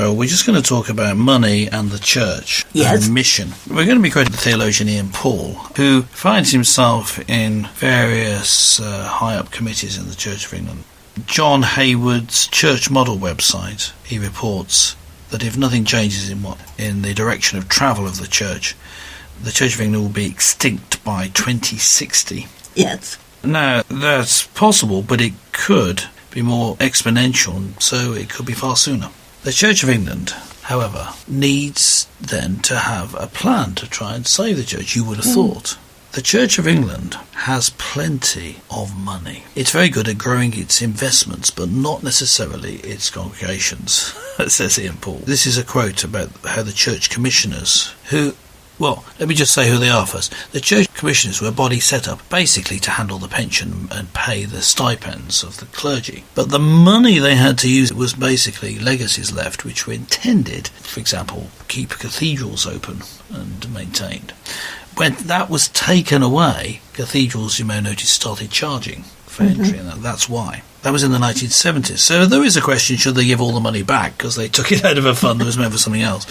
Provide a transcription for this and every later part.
Beryl, we're just going to talk about money and the church and mission. We're going to be quoting the theologian Ian Paul, who finds himself in various high-up committees in the Church of England. John Hayward's Church Model website, he reports that if nothing changes in the direction of travel of the Church of England will be extinct by 2060. Yes. Now, that's possible, but it could be more exponential, so it could be far sooner. The Church of England, however, needs then to have a plan to try and save the Church, you would have thought. The Church of England has plenty of money. It's very good at growing its investments, but not necessarily its congregations, says Ian Paul. This is a quote about how the Church Commissioners, well, let me just say who they are first. The Church Commissioners were a body set up basically to handle the pension and pay the stipends of the clergy. But the money they had to use was basically legacies left, which were intended, for example, keep cathedrals open and maintained. When that was taken away, cathedrals, you may notice, started charging for entry, and that's why. That was in the 1970s. So there is a question, should they give all the money back because they took it out of a fund that was meant for something else?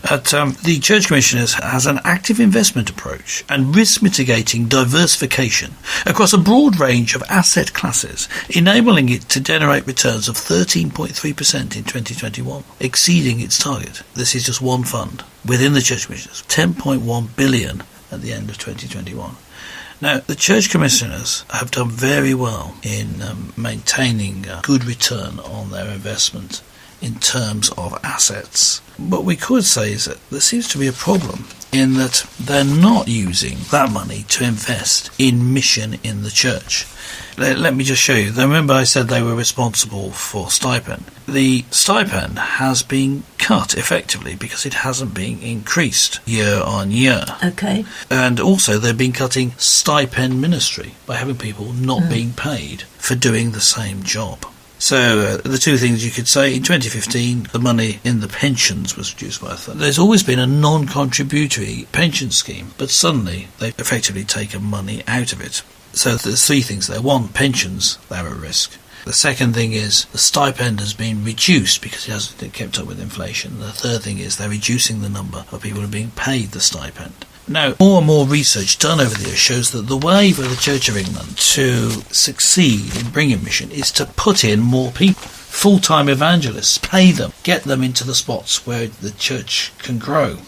The Church Commissioners has an active investment approach and risk-mitigating diversification across a broad range of asset classes, enabling it to generate returns of 13.3% in 2021, exceeding its target. This is just one fund within the Church Commissioners, 10.1 billion at the end of 2021. Now, the Church Commissioners have done very well in maintaining a good return on their investment in terms of assets. What we could say is that there seems to be a problem in that they're not using that money to invest in mission in the church. Let me just show you. Remember I said they were responsible for stipend. The stipend has been cut effectively because it hasn't been increased year on year. Okay. And also they've been cutting stipend ministry by having people not being paid for doing the same job. So the two things you could say, in 2015, the money in the pensions was reduced by a third. There's always been a non-contributory pension scheme, but suddenly they've effectively taken money out of it. So there's three things there. One, pensions, they're at risk. The second thing is the stipend has been reduced because it hasn't kept up with inflation. The third thing is they're reducing the number of people who are being paid the stipend. Now, more and more research done over the years shows that the way for the Church of England to succeed in bringing mission is to put in more people, full-time evangelists, pay them, get them into the spots where the church can grow.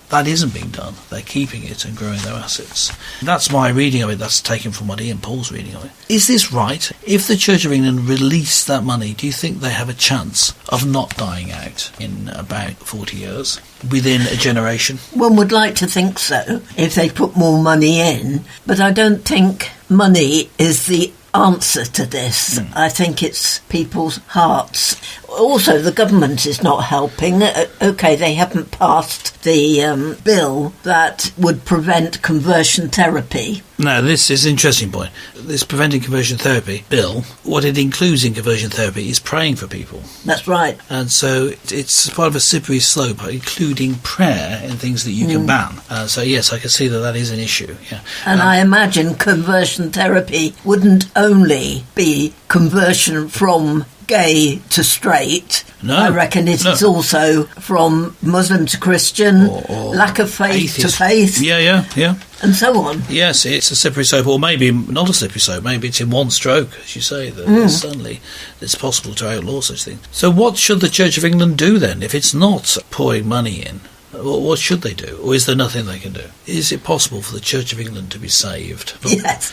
That isn't being done. They're keeping it and growing their assets. That's my reading of it. That's taken from what Ian Paul's reading of it. Is this right? If the Church of England released that money, do you think they have a chance of not dying out in about 40 years, within a generation? One would like to think so, if they put more money in, but I don't think money is the answer to this. I think it's people's hearts. Also, the government is not helping. Okay, they haven't passed the bill that would prevent conversion therapy. Now, this is an interesting point. This Preventing Conversion Therapy bill, what it includes in conversion therapy is praying for people. That's right. And so it's part of a slippery slope, including prayer and things that you can ban. So, yes, I can see that is an issue. Yeah. And I imagine conversion therapy wouldn't only be conversion from gay to straight. No, I reckon it is also from Muslim to Christian, or lack of faith atheist. To faith. Yeah. And so on. Yes, it's a slippery slope, or maybe not a slippery slope, maybe it's in one stroke, as you say, that suddenly it's possible to outlaw such things. So what should the Church of England do then, if it's not pouring money in? What should they do? Or is there nothing they can do? Is it possible for the Church of England to be saved? Yes,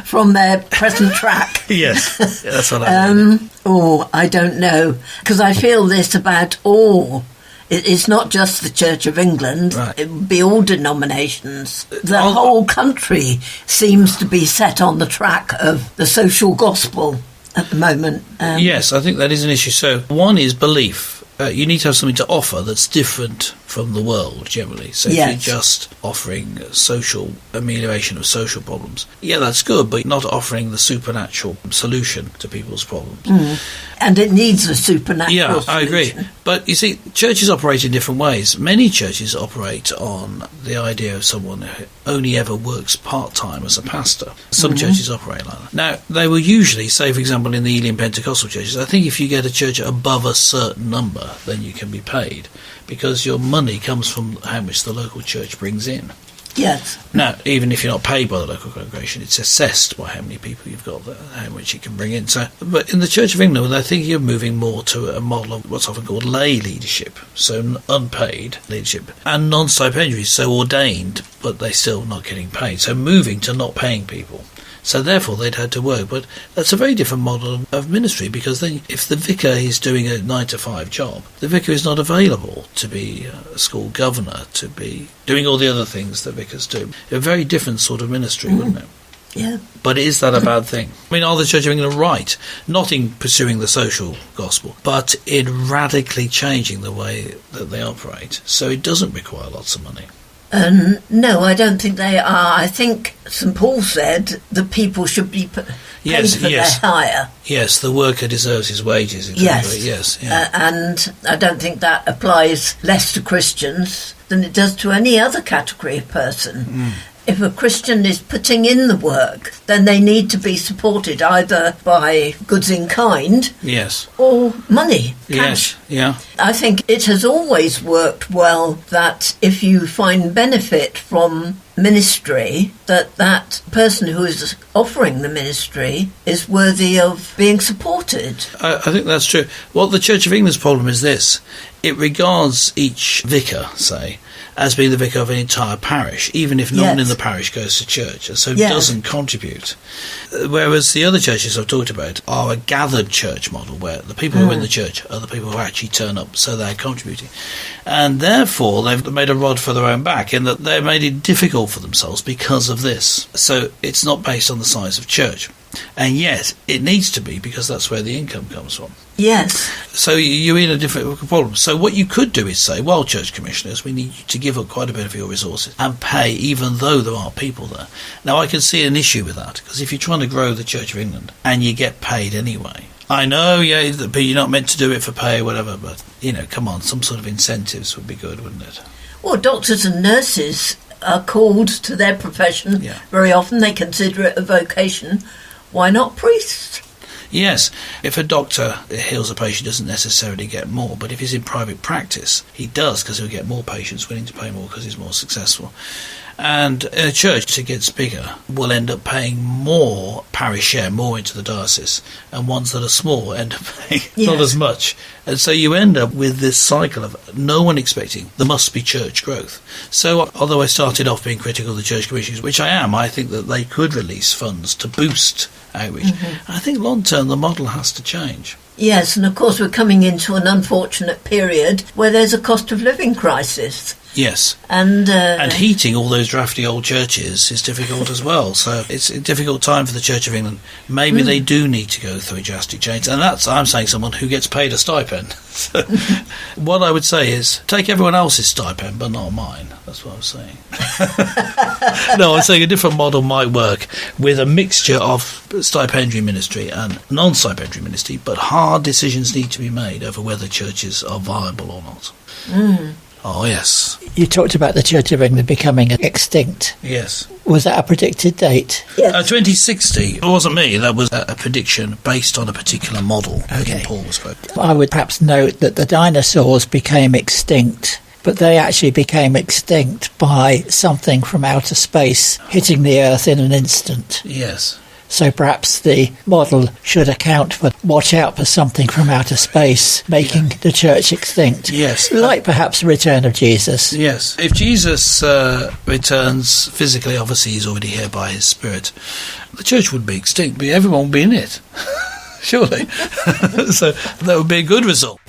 from their present track. Yes, that's what I mean. I don't know, because I feel this about all. It's not just the Church of England, right. It would be all denominations. The whole country seems to be set on the track of the social gospel at the moment. Yes, I think that is an issue. So one is belief. You need to have something to offer that's different from the world generally. So if you're just offering social amelioration of social problems, that's good, but not offering the supernatural solution to people's problems. And it needs a supernatural solution. I agree. But you see, churches operate in different ways. Many churches operate on the idea of someone who only ever works part-time as a pastor. Some churches operate like that. Now, they will usually, say for example in the Elim Pentecostal churches, I think if you get a church above a certain number, then you can be paid, because your money comes from how much the local church brings in. Yes. Now, even if you're not paid by the local congregation, it's assessed by how many people you've got there, how much you can bring in. So, but in the Church of England, they're thinking of moving more to a model of what's often called lay leadership, so unpaid leadership, and non-stipendiary, so ordained, but they're still not getting paid. So moving to not paying people. So therefore they'd had to work. But that's a very different model of ministry, because then if the vicar is doing a 9-to-5 job, the vicar is not available to be a school governor, to be doing all the other things that vicars do. A very different sort of ministry, wouldn't it? Yeah. But is that a bad thing? I mean, are the Church of England right, not in pursuing the social gospel, but in radically changing the way that they operate, so it doesn't require lots of money? No, I don't think they are. I think St Paul said that people should be paid for their hire. Yes, the worker deserves his wages. Yes. And I don't think that applies less to Christians than it does to any other category of person. If a Christian is putting in the work, then they need to be supported either by goods in kind, or money, cash. I think it has always worked well that if you find benefit from ministry, that person who is offering the ministry is worthy of being supported. I think that's true. What the Church of England's problem is this: it regards each vicar, say, as being the vicar of an entire parish, even if no one in the parish goes to church, and so doesn't contribute. Whereas the other churches I've talked about are a gathered church model, where the people who are in the church are the people who actually turn up, so they're contributing. And therefore, they've made a rod for their own back, in that they've made it difficult for themselves because of this. So it's not based on the size of church. And yet, it needs to be, because that's where the income comes from. Yes. So you're in a different problem. So what you could do is say, well, church commissioners, we need you to give up quite a bit of your resources and pay, even though there aren't people there. Now, I can see an issue with that, because if you're trying to grow the Church of England and you get paid anyway, I know, but you're not meant to do it for pay or whatever, but, come on, some sort of incentives would be good, wouldn't it? Well, doctors and nurses are called to their profession. Very often they consider it a vocation. Why not priests? Yes, if a doctor heals a patient, he doesn't necessarily get more, but if he's in private practice, he does, because he'll get more patients willing to pay more because he's more successful. And a church that gets bigger will end up paying more parish share, more into the diocese, and ones that are small end up paying not as much. And so you end up with this cycle of no one expecting there must be church growth. So although I started off being critical of the church commissions, which I am, I think that they could release funds to boost outreach. I think long term the model has to change. Yes, and of course we're coming into an unfortunate period where there's a cost of living crisis. Yes. And heating all those drafty old churches is difficult as well. So it's a difficult time for the Church of England. Maybe they do need to go through a drastic change. And I'm saying someone who gets paid a stipend. So what I would say is take everyone else's stipend, but not mine. That's what I'm saying. No, I'm saying a different model might work with a mixture of stipendiary ministry and non-stipendiary ministry, but hard decisions need to be made over whether churches are viable or not. Oh, yes. You talked about the Church of England becoming extinct. Yes. Was that a predicted date? Yes. 2060. It wasn't me. That was a prediction based on a particular model. Okay. Paul was quoted. I would perhaps note that the dinosaurs became extinct, but they actually became extinct by something from outer space hitting the Earth in an instant. Yes. So perhaps the model should account for watch out for something from outer space making the church extinct. Yes. Like perhaps the return of Jesus. Yes. If Jesus returns physically, obviously he's already here by his Spirit, the church would be extinct, but everyone would be in it. Surely. So that would be a good result.